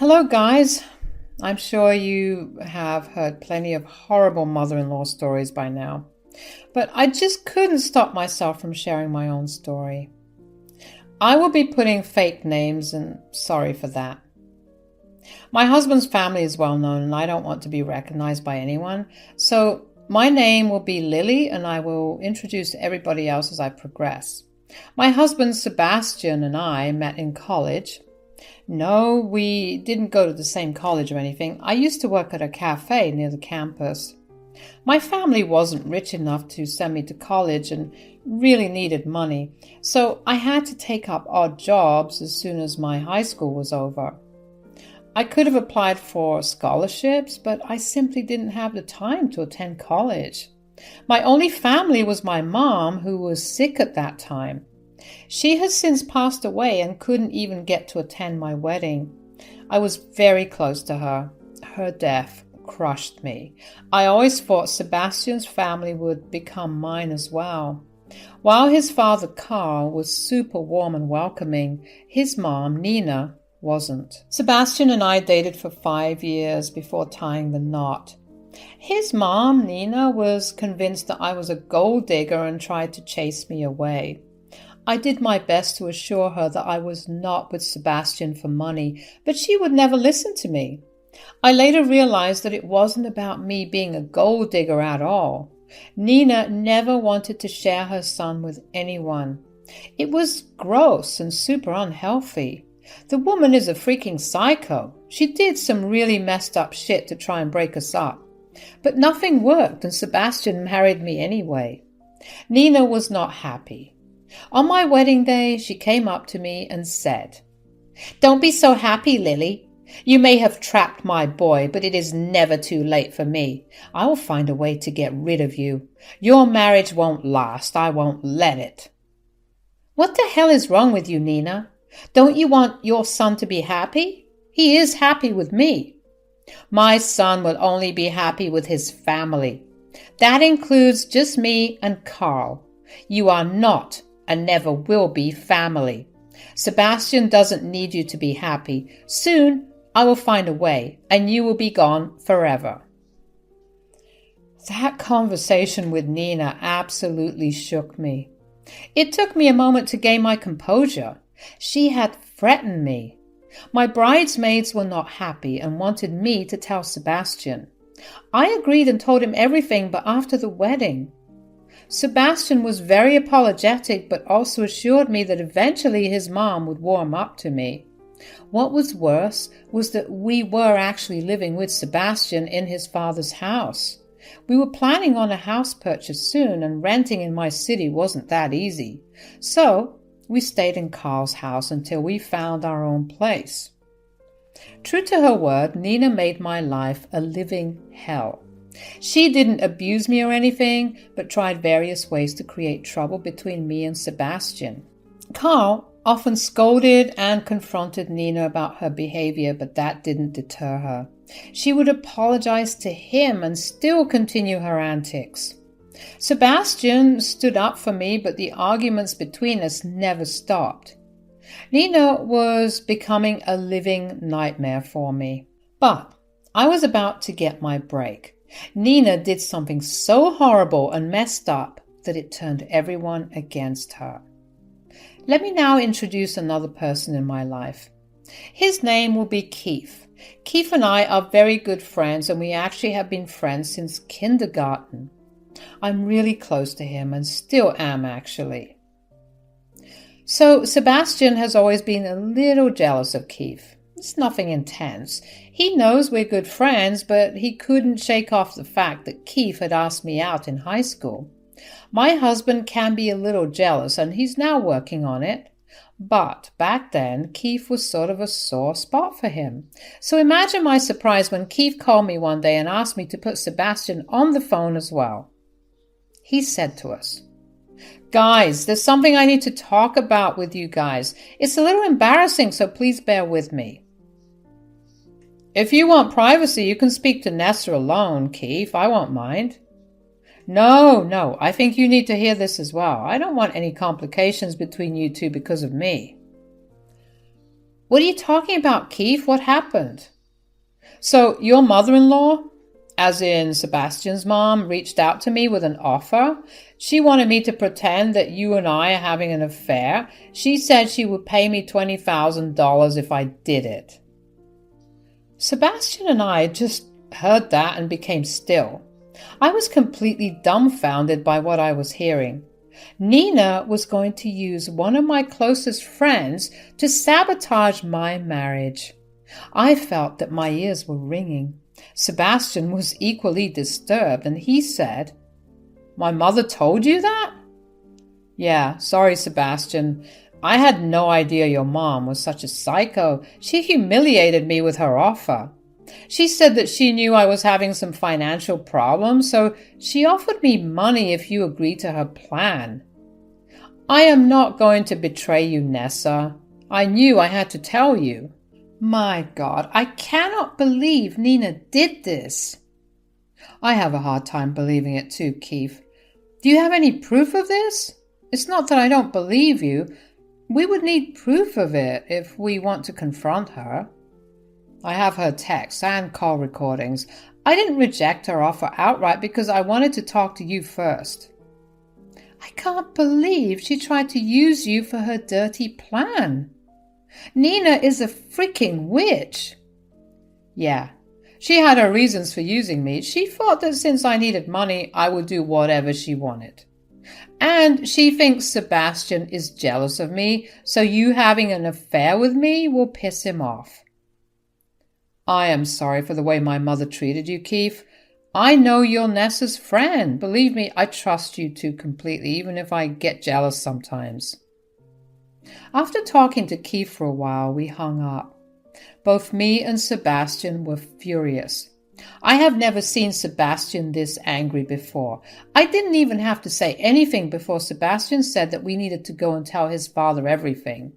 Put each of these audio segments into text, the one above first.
Hello, guys. I'm sure you have heard plenty of horrible mother-in-law stories by now, but I just couldn't stop myself from sharing my own story. I will be putting fake names, and sorry for that. My husband's family is well known, and I don't want to be recognized by anyone, so my name will be Lily, and I will introduce everybody else as I progress. My husband Sebastian and I met in college. No, we didn't go to the same college or anything. I used to work at a cafe near the campus. My family wasn't rich enough to send me to college and really needed money, so I had to take up odd jobs as soon as my high school was over. I could have applied for scholarships, but I simply didn't have the time to attend college. My only family was my mom, who was sick at that time. She has since passed away and couldn't even get to attend my wedding. I was very close to her. Her death crushed me. I always thought Sebastian's family would become mine as well. While his father Carl was super warm and welcoming, his mom Nina wasn't. Sebastian and I dated for 5 years before tying the knot. His mom, Nina, was convinced that I was a gold digger and tried to chase me away. I did my best to assure her that I was not with Sebastian for money, but she would never listen to me. I later realized that it wasn't about me being a gold digger at all. Nina never wanted to share her son with anyone. It was gross and super unhealthy. The woman is a freaking psycho. She did some really messed up shit to try and break us up. But nothing worked, and Sebastian married me anyway. Nina was not happy. On my wedding day, she came up to me and said, "Don't be so happy, Lily. You may have trapped my boy, but it is never too late for me. I will find a way to get rid of you. Your marriage won't last. I won't let it." What the hell is wrong with you, Nina? Don't you want your son to be happy? He is happy with me. My son will only be happy with his family. That includes just me and Carl. You are not and never will be family. Sebastian doesn't need you to be happy. Soon I will find a way, and you will be gone forever. That conversation with Nina absolutely shook me. It took me a moment to gain my composure. She had threatened me. My bridesmaids were not happy and wanted me to tell Sebastian. I agreed and told him everything, but after the wedding, Sebastian was very apologetic, but also assured me that eventually his mom would warm up to me. What was worse was that we were actually living with Sebastian in his father's house. We were planning on a house purchase soon, and renting in my city wasn't that easy. So we stayed in Carl's house until we found our own place. True to her word, Nina made my life a living hell. She didn't abuse me or anything, but tried various ways to create trouble between me and Sebastian. Carl often scolded and confronted Nina about her behavior, but that didn't deter her. She would apologize to him and still continue her antics. Sebastian stood up for me, but the arguments between us never stopped. Nina was becoming a living nightmare for me. But I was about to get my break. Nina did something so horrible and messed up that it turned everyone against her. Let me now introduce another person in my life. His name will be Keith. Keith and I are very good friends, and we actually have been friends since kindergarten. I'm really close to him and still am, actually. So Sebastian has always been a little jealous of Keith. It's nothing intense. He knows we're good friends, but he couldn't shake off the fact that Keith had asked me out in high school. My husband can be a little jealous, and he's now working on it. But back then, Keith was sort of a sore spot for him. So imagine my surprise when Keith called me one day and asked me to put Sebastian on the phone as well. He said to us, "Guys, there's something I need to talk about with you guys. It's a little embarrassing, so please bear with me." "If you want privacy, you can speak to Nessa alone, Keith. I won't mind." No, I think you need to hear this as well. I don't want any complications between you two because of me." What are you talking about, Keith? What happened? So your mother-in-law, as in Sebastian's mom, reached out to me with an offer. She wanted me to pretend that you and I are having an affair. She said she would pay me $20,000 if I did it. Sebastian and I just heard that and became still. I was completely dumbfounded by what I was hearing. Nina was going to use one of my closest friends to sabotage my marriage. I felt that my ears were ringing. Sebastian was equally disturbed, and he said, "My mother told you that?" "Yeah, sorry, Sebastian. I had no idea your mom was such a psycho. She humiliated me with her offer. She said that she knew I was having some financial problems, so she offered me money if you agreed to her plan. I am not going to betray you, Nessa. I knew I had to tell you." My God, I cannot believe Nina did this. I have a hard time believing it too, Keith. Do you have any proof of this? It's not that I don't believe you. We would need proof of it if we want to confront her. I have her texts and call recordings. I didn't reject her offer outright because I wanted to talk to you first. I can't believe she tried to use you for her dirty plan. Nina is a freaking witch. Yeah, she had her reasons for using me. She thought that since I needed money, I would do whatever she wanted. And she thinks Sebastian is jealous of me, so you having an affair with me will piss him off. I am sorry for the way my mother treated you, Keith. I know you're Nessa's friend. Believe me, I trust you two completely, even if I get jealous sometimes. After talking to Keith for a while, we hung up. Both me and Sebastian were furious. I have never seen Sebastian this angry before. I didn't even have to say anything before Sebastian said that we needed to go and tell his father everything.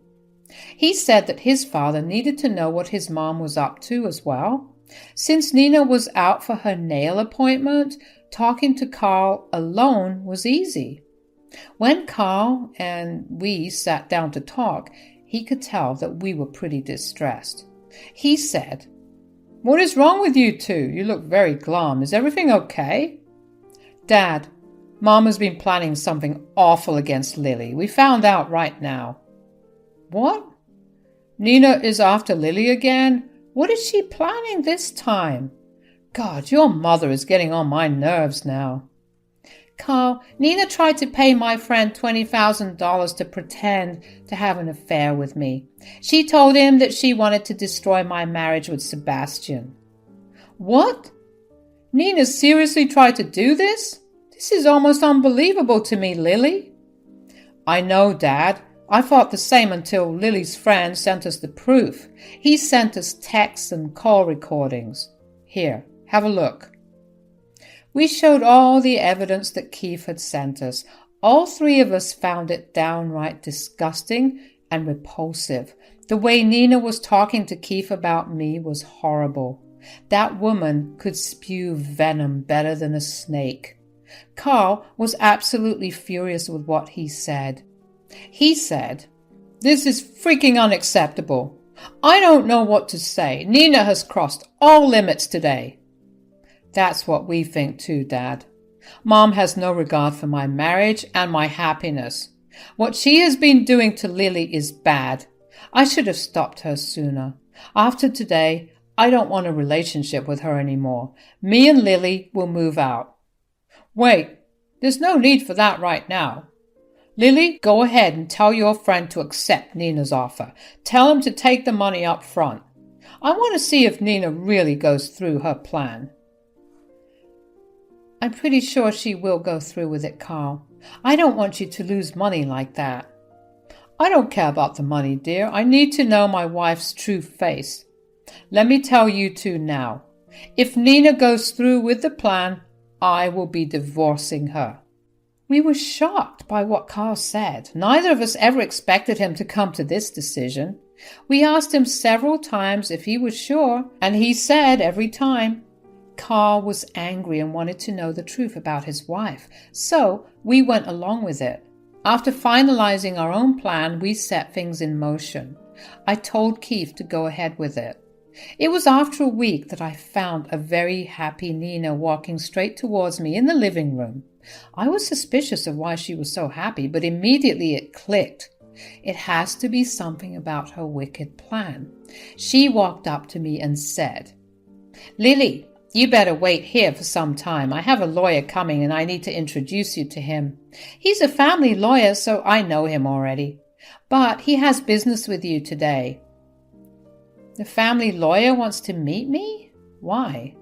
He said that his father needed to know what his mom was up to as well. Since Nina was out for her nail appointment, talking to Carl alone was easy. When Carl and we sat down to talk, he could tell that we were pretty distressed. He said, "What is wrong with you two? You look very glum. Is everything okay?" "Dad, Mom has been planning something awful against Lily. We found out right now." "What? Nina is after Lily again? What is she planning this time? God, your mother is getting on my nerves now." "Carl, Nina tried to pay my friend $20,000 to pretend to have an affair with me. She told him that she wanted to destroy my marriage with Sebastian." "What? Nina seriously tried to do this? This is almost unbelievable to me, Lily." "I know, Dad. I thought the same until Lily's friend sent us the proof. He sent us texts and call recordings. Here, have a look." We showed all the evidence that Keith had sent us. All three of us found it downright disgusting and repulsive. The way Nina was talking to Keith about me was horrible. That woman could spew venom better than a snake. Carl was absolutely furious with what he said. He said, "This is freaking unacceptable. I don't know what to say. Nina has crossed all limits today." "That's what we think too, Dad. Mom has no regard for my marriage and my happiness. What she has been doing to Lily is bad. I should have stopped her sooner. After today, I don't want a relationship with her anymore. Me and Lily will move out." "Wait, there's no need for that right now. Lily, go ahead and tell your friend to accept Nina's offer. Tell him to take the money up front. I want to see if Nina really goes through her plan." "I'm pretty sure she will go through with it, Carl. I don't want you to lose money like that." "I don't care about the money, dear. I need to know my wife's true face. Let me tell you two now. If Nina goes through with the plan, I will be divorcing her." We were shocked by what Carl said. Neither of us ever expected him to come to this decision. We asked him several times if he was sure, and he said every time. Carl was angry and wanted to know the truth about his wife, so we went along with it. After finalizing our own plan, we set things in motion. I told Keith to go ahead with it. It was after a week that I found a very happy Nina walking straight towards me in the living room. I was suspicious of why she was so happy, but immediately it clicked. It has to be something about her wicked plan. She walked up to me and said, "Lily, you better wait here for some time. I have a lawyer coming and I need to introduce you to him. He's a family lawyer, so I know him already. But he has business with you today." The family lawyer wants to meet me? Why?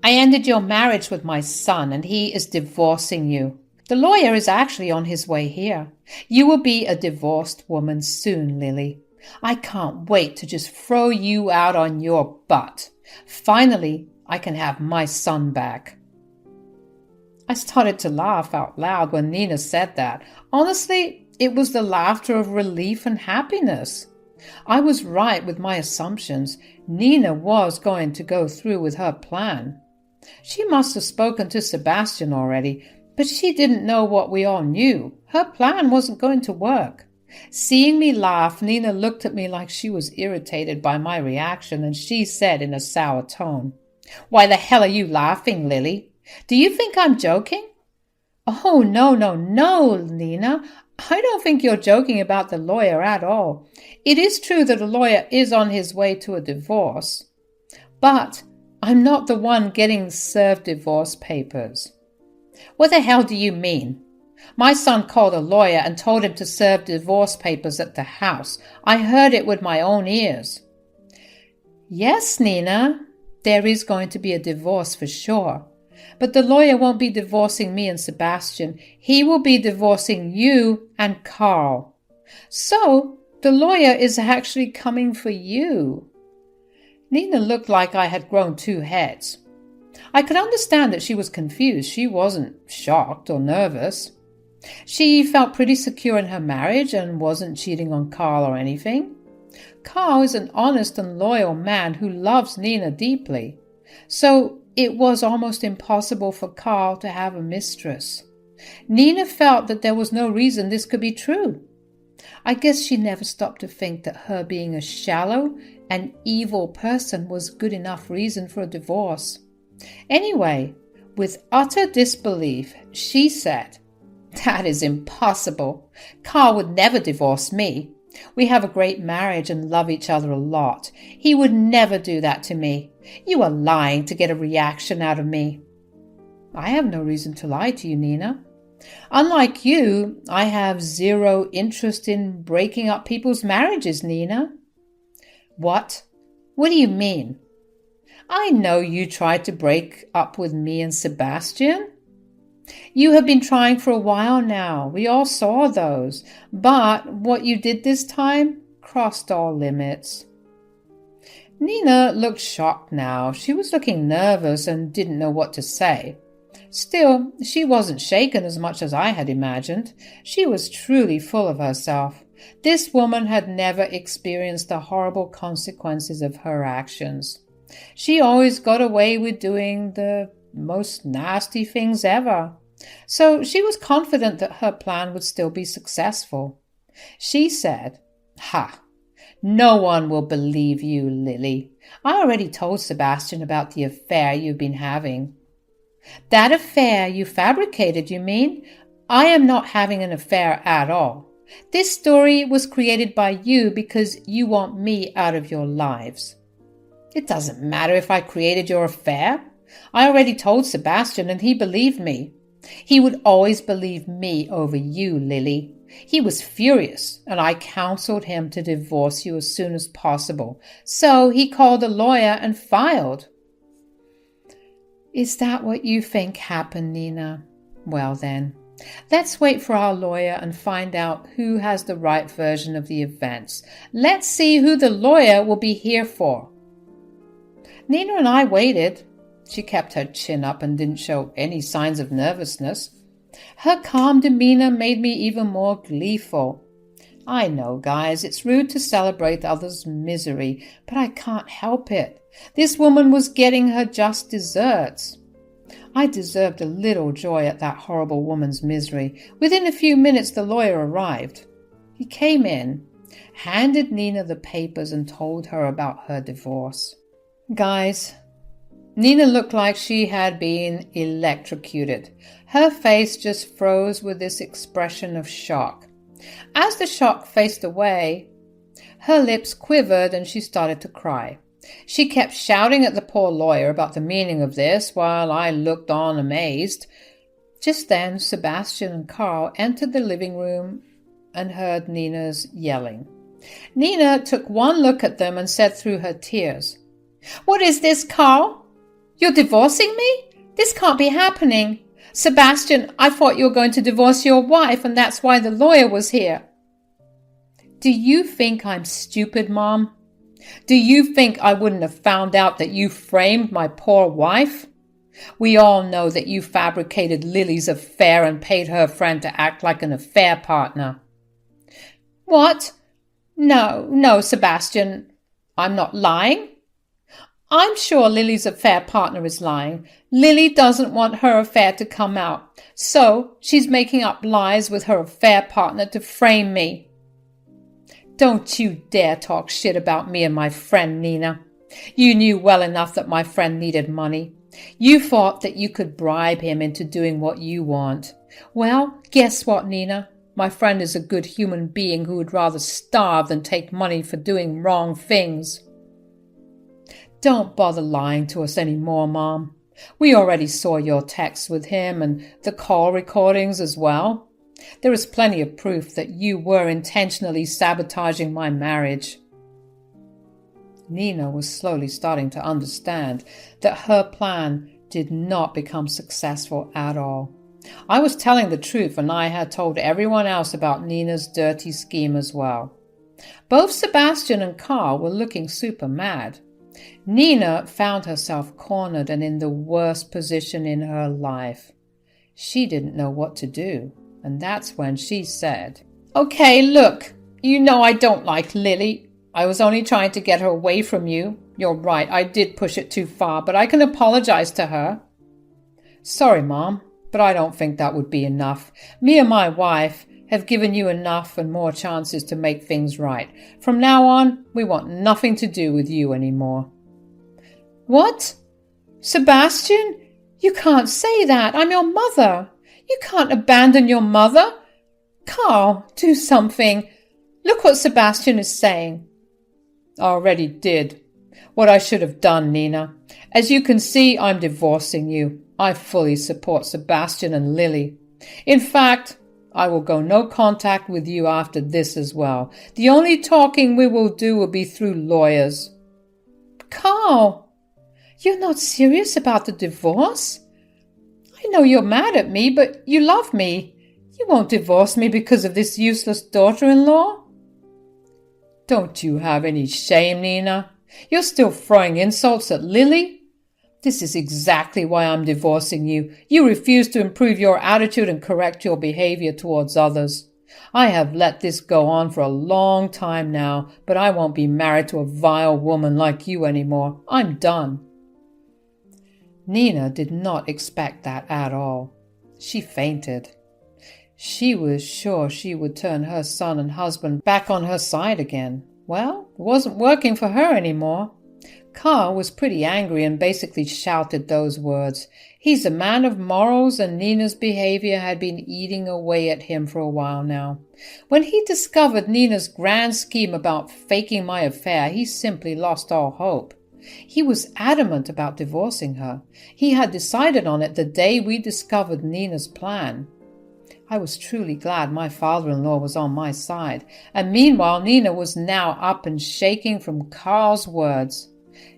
"I ended your marriage with my son and he is divorcing you. The lawyer is actually on his way here. You will be a divorced woman soon, Lily. I can't wait to just throw you out on your butt. Finally, I can have my son back." I started to laugh out loud when Nina said that. Honestly, it was the laughter of relief and happiness. I was right with my assumptions. Nina was going to go through with her plan. She must have spoken to Sebastian already, but she didn't know what we all knew. Her plan wasn't going to work. Seeing me laugh, Nina looked at me like she was irritated by my reaction, and she said in a sour tone, "Why the hell are you laughing, Lily? Do you think I'm joking?" "Oh, no, Nina. I don't think you're joking about the lawyer at all. It is true that a lawyer is on his way to a divorce. But I'm not the one getting served divorce papers." "What the hell do you mean?" "My son called a lawyer and told him to serve divorce papers at the house. I heard it with my own ears." "Yes, Nina, there is going to be a divorce for sure. But the lawyer won't be divorcing me and Sebastian. He will be divorcing you and Carl. So the lawyer is actually coming for you." Nina looked like I had grown two heads. I could understand that she was confused. She wasn't shocked or nervous. She felt pretty secure in her marriage and wasn't cheating on Carl or anything. Carl is an honest and loyal man who loves Nina deeply. So it was almost impossible for Carl to have a mistress. Nina felt that there was no reason this could be true. I guess she never stopped to think that her being a shallow and evil person was good enough reason for a divorce. Anyway, with utter disbelief, she said, "That is impossible. Carl would never divorce me. We have a great marriage and love each other a lot. He would never do that to me. You are lying to get a reaction out of me." "I have no reason to lie to you, Nina. Unlike you, I have zero interest in breaking up people's marriages, Nina." "What? What do you mean?" "I know you tried to break up with me and Sebastian. You have been trying for a while now. We all saw those. But what you did this time crossed all limits." Nina looked shocked now. She was looking nervous and didn't know what to say. Still, she wasn't shaken as much as I had imagined. She was truly full of herself. This woman had never experienced the horrible consequences of her actions. She always got away with doing the most nasty things ever. So she was confident that her plan would still be successful. She said, "Ha! No one will believe you, Lily. I already told Sebastian about the affair you've been having." "That affair you fabricated, you mean? I am not having an affair at all. This story was created by you because you want me out of your lives." "It doesn't matter if I created your affair. I already told Sebastian and he believed me. He would always believe me over you, Lily. He was furious, and I counseled him to divorce you as soon as possible. So he called a lawyer and filed." "Is that what you think happened, Nina? Well then, let's wait for our lawyer and find out who has the right version of the events. Let's see who the lawyer will be here for." Nina and I waited. She kept her chin up and didn't show any signs of nervousness. Her calm demeanor made me even more gleeful. I know, guys, it's rude to celebrate others' misery, but I can't help it. This woman was getting her just desserts. I deserved a little joy at that horrible woman's misery. Within a few minutes the lawyer arrived. He came in. handed Nina the papers and told her about her divorce. Guys, Nina looked like she had been electrocuted. Her face just froze with this expression of shock. As the shock faced away, her lips quivered and she started to cry. She kept shouting at the poor lawyer about the meaning of this while I looked on amazed. Just then, Sebastian and Carl entered the living room and heard Nina's yelling. Nina took one look at them and said through her tears, "What is this, Carl? You're divorcing me? This can't be happening. Sebastian, I thought you were going to divorce your wife and that's why the lawyer was here." Do you think I'm stupid, Mom? Do you think I wouldn't have found out that you framed my poor wife? We all know that you fabricated Lily's affair and paid her friend to act like an affair partner. What? No, Sebastian. I'm not lying. I'm sure Lily's affair partner is lying. Lily doesn't want her affair to come out, so she's making up lies with her affair partner to frame me. Don't you dare talk shit about me and my friend, Nina. You knew well enough that my friend needed money. You thought that you could bribe him into doing what you want. Well, guess what, Nina? My friend is a good human being who would rather starve than take money for doing wrong things. Don't bother lying to us anymore, Mom. We already saw your texts with him and the call recordings as well. There is plenty of proof that you were intentionally sabotaging my marriage. Nina was slowly starting to understand that her plan did not become successful at all. I was telling the truth, and I had told everyone else about Nina's dirty scheme as well. Both Sebastian and Carl were looking super mad. Nina found herself cornered and in the worst position in her life. She didn't know what to do. And that's when she said, "Okay, look, you know I don't like Lily. I was only trying to get her away from you. You're right, I did push it too far, but I can apologize to her." "Sorry, Mom, but I don't think that would be enough. Me and my wife have given you enough and more chances to make things right. From now on, we want nothing to do with you anymore." "What? Sebastian? You can't say that. I'm your mother. You can't abandon your mother. Carl, do something. Look what Sebastian is saying." "I already did. What I should have done, Nina. As you can see, I'm divorcing you. I fully support Sebastian and Lily. In fact, I will go no contact with you after this as well. The only talking we will do will be through lawyers." "Carl, you're not serious about the divorce? I know you're mad at me, but you love me. You won't divorce me because of this useless daughter-in-law?" "Don't you have any shame, Nina? You're still throwing insults at Lily? This is exactly why I'm divorcing you. You refuse to improve your attitude and correct your behavior towards others. I have let this go on for a long time now, but I won't be married to a vile woman like you anymore. I'm done." Nina did not expect that at all. She fainted. She was sure she would turn her son and husband back on her side again. Well, it wasn't working for her anymore. Carl was pretty angry and basically shouted those words. He's a man of morals, and Nina's behavior had been eating away at him for a while now. When he discovered Nina's grand scheme about faking my affair, he simply lost all hope. He was adamant about divorcing her. He had decided on it the day we discovered Nina's plan. I was truly glad my father-in-law was on my side, and meanwhile Nina was now up and shaking from Carl's words.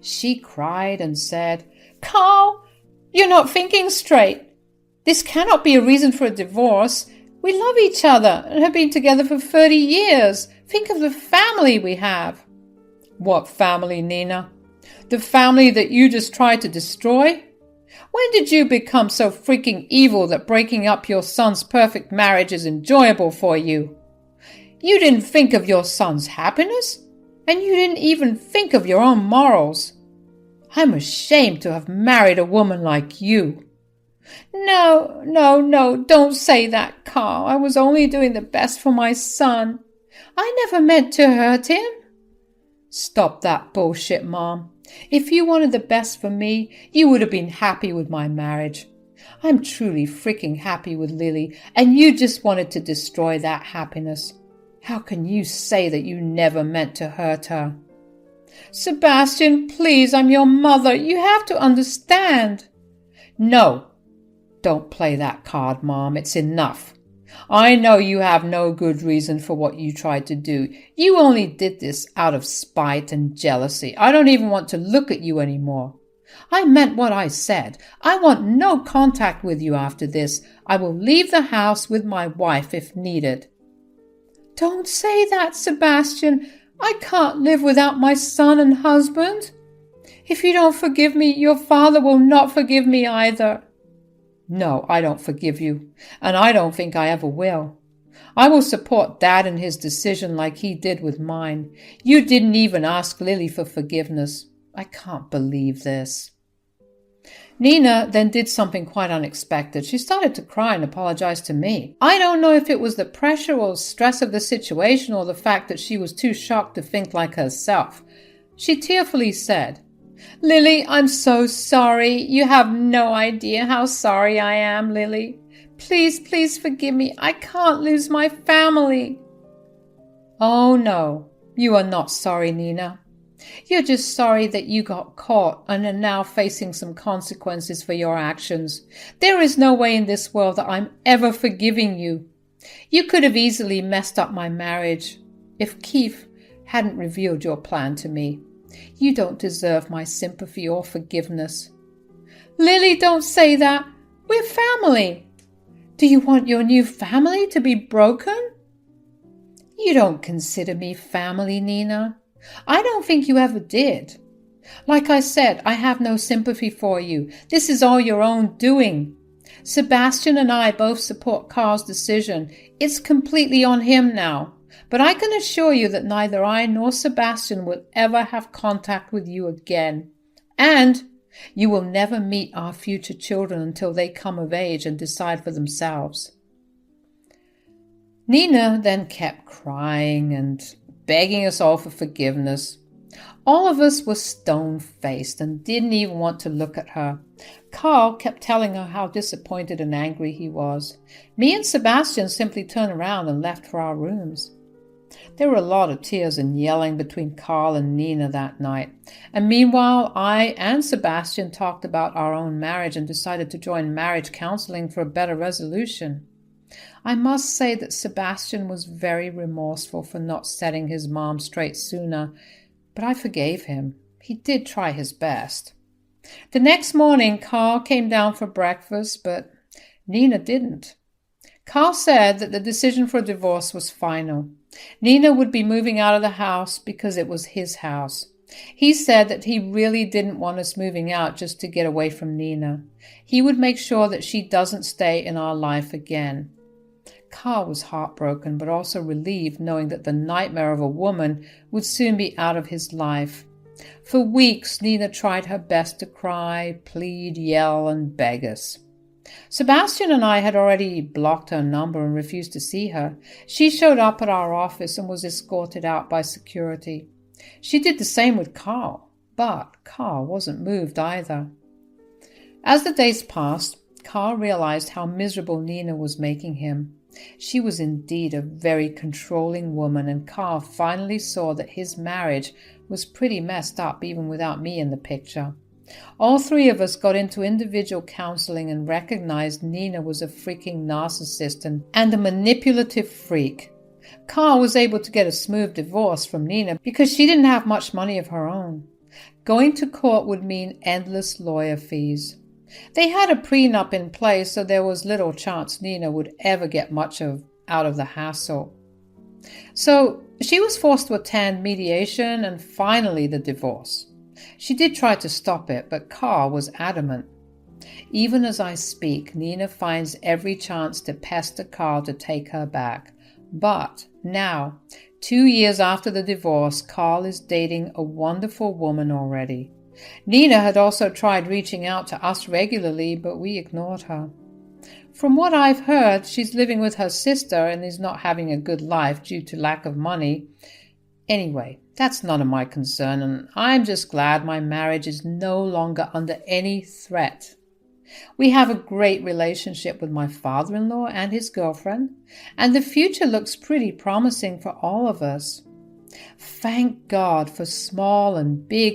She cried and said, "Carl, you're not thinking straight. This cannot be a reason for a divorce. We love each other and have been together for 30 years. Think of the family we have." "What family, Nina? The family that you just tried to destroy? When did you become so freaking evil that breaking up your son's perfect marriage is enjoyable for you? You didn't think of your son's happiness, and you didn't even think of your own morals. I'm ashamed to have married a woman like you." No, don't say that, Carl. I was only doing the best for my son. I never meant to hurt him. Stop that bullshit, Mom. If you wanted the best for me, you would have been happy with my marriage. I'm truly freaking happy with Lily, and you just wanted to destroy that happiness. How can you say that you never meant to hurt her? Sebastian, please, I'm your mother. You have to understand. No, don't play that card, Mom. It's enough. I know you have no good reason for what you tried to do. You only did this out of spite and jealousy. I don't even want to look at you anymore. I meant what I said. I want no contact with you after this. I will leave the house with my wife if needed. Don't say that, Sebastian. I can't live without my son and husband. If you don't forgive me, your father will not forgive me either. No, I don't forgive you, and I don't think I ever will. I will support Dad in his decision like he did with mine. You didn't even ask Lily for forgiveness. I can't believe this. Nina then did something quite unexpected. She started to cry and apologize to me. I don't know if it was the pressure or stress of the situation or the fact that she was too shocked to think like herself. She tearfully said, Lily, I'm so sorry. You have no idea how sorry I am, Lily. Please, please forgive me. I can't lose my family. Oh, no, you are not sorry, Nina. You're just sorry that you got caught and are now facing some consequences for your actions. There is no way in this world that I'm ever forgiving you. You could have easily messed up my marriage if Keith hadn't revealed your plan to me. You don't deserve my sympathy or forgiveness. Lily, don't say that. We're family. Do you want your new family to be broken? You don't consider me family, Nina. I don't think you ever did. Like I said, I have no sympathy for you. This is all your own doing. Sebastian and I both support Carl's decision. It's completely on him now. But I can assure you that neither I nor Sebastian will ever have contact with you again. And you will never meet our future children until they come of age and decide for themselves. Nina then kept crying and begging us all for forgiveness. All of us were stone-faced and didn't even want to look at her. Carl kept telling her how disappointed and angry he was. Me and Sebastian simply turned around and left for our rooms. There were a lot of tears and yelling between Carl and Nina that night. And meanwhile, I and Sebastian talked about our own marriage and decided to join marriage counseling for a better resolution. I must say that Sebastian was very remorseful for not setting his mom straight sooner, but I forgave him. He did try his best. The next morning, Carl came down for breakfast, but Nina didn't. Carl said that the decision for divorce was final. Nina would be moving out of the house because it was his house. He said that he really didn't want us moving out just to get away from Nina. He would make sure that she doesn't stay in our life again. Carl was heartbroken, but also relieved knowing that the nightmare of a woman would soon be out of his life. For weeks, Nina tried her best to cry, plead, yell, and beg us. Sebastian and I had already blocked her number and refused to see her. She showed up at our office and was escorted out by security. She did the same with Carl, but Carl wasn't moved either. As the days passed, Carl realized how miserable Nina was making him. She was indeed a very controlling woman, and Carl finally saw that his marriage was pretty messed up even without me in the picture. All three of us got into individual counseling and recognized Nina was a freaking narcissist and a manipulative freak. Carl was able to get a smooth divorce from Nina because she didn't have much money of her own. Going to court would mean endless lawyer fees. They had a prenup in place, so there was little chance Nina would ever get much out of the hassle. So she was forced to attend mediation and finally the divorce. She did try to stop it, but Carl was adamant. Even as I speak, Nina finds every chance to pester Carl to take her back. But now, 2 years after the divorce, Carl is dating a wonderful woman already. Nina had also tried reaching out to us regularly, but we ignored her. From what I've heard, she's living with her sister and is not having a good life due to lack of money. Anyway, that's none of my concern, and I'm just glad my marriage is no longer under any threat. We have a great relationship with my father-in-law and his girlfriend, and the future looks pretty promising for all of us. Thank God for small and big